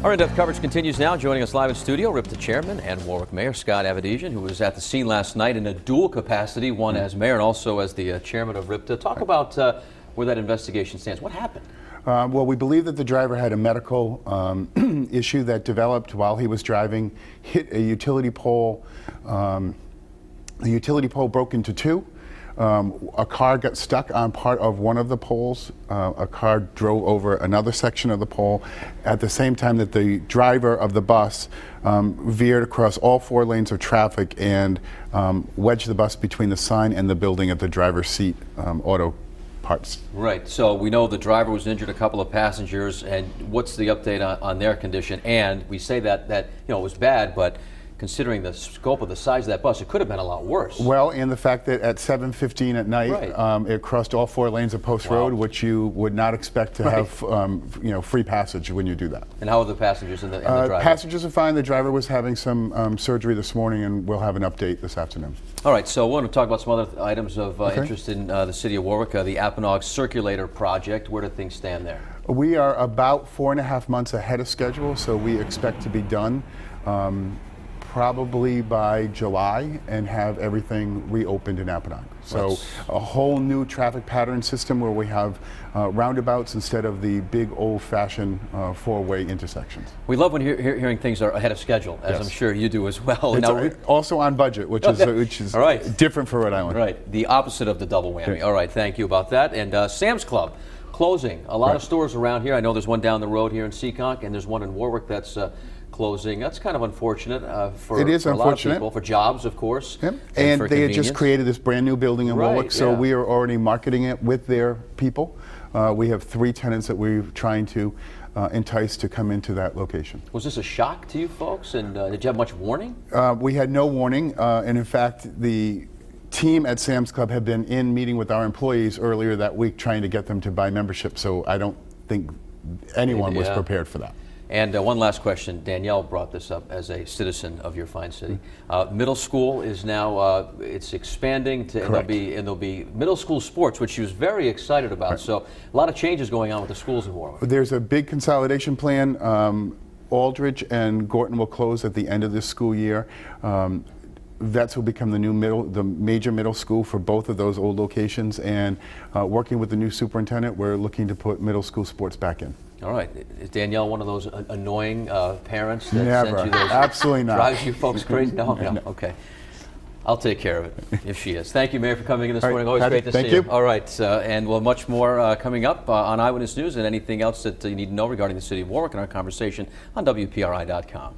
Our in-depth coverage continues now. Joining us live in studio, RIPTA Chairman and Warwick Mayor Scott Avedisian, who was at the scene last night in a dual capacity, one as mayor and also as the chairman of RIPTA. Talk about where that investigation stands. What happened? Well, we believe that the driver had a medical issue that developed while he was driving, hit a utility pole. The utility pole broke into two. A car got stuck on part of one of the poles. A car drove over another section of the pole at the same time that the driver of the bus veered across all 4 lanes of traffic and wedged the bus between the sign and the building at the driver's seat auto parts. Right, so we know the driver was injured, a couple of passengers, and what's the update on their condition? And we say that it was bad, but considering the scope of the size of that bus, it could have been a lot worse. Well, and the fact that at 7:15 at night, right. It crossed all 4 lanes of Post Road, which you would not expect to have, free passage when you do that. And how are the passengers and the driver? Passengers are fine. The driver was having some surgery this morning, and we'll have an update this afternoon. All right, so we want to talk about some other items of interest in the city of Warwick, the Apponaug Circulator Project. Where do things stand there? We are about 4.5 months ahead of schedule, so we expect to be done probably by July and have everything reopened in Apponaug. So a whole new traffic pattern system where we have roundabouts instead of the big old-fashioned 4-way intersections. We love when hearing things are ahead of schedule, as I'm sure you do as well. It's also on budget, which is all right. Different for Rhode Island. Right, the opposite of the double whammy. All right, thank you about that. And Sam's Club closing. A lot of stores around here. I know there's one down the road here in Seekonk, and there's one in Warwick that's closing. That's kind of unfortunate for a lot of people, for jobs, of course. Yep. And they had just created this brand new building in Warwick, so we are already marketing it with their people. We have 3 tenants that we're trying to entice to come into that location. Was this a shock to you folks, and did you have much warning? We had no warning, and in fact, the team at Sam's Club had been in meeting with our employees earlier that week trying to get them to buy membership, so I don't think anyone was prepared for that. And one last question. Danielle brought this up as a citizen of your fine city. Middle school is now, it's expanding to, and there'll be middle school sports, which she was very excited about. So a lot of changes going on with the schools in Warwick. There's a big consolidation plan. Aldridge and Gorton will close at the end of this school year. Vets will become the major middle school for both of those old locations, and working with the new superintendent, we're looking to put middle school sports back in. All right. Is Danielle one of those annoying parents that Never. sends you those? Absolutely not. Drives you folks crazy? No. Okay. I'll take care of it if she is. Thank you, Mayor, for coming in this morning. Always great to see you. All right. And we'll have much more coming up on Eyewitness News and anything else that you need to know regarding the city of Warwick and our conversation on WPRI.com.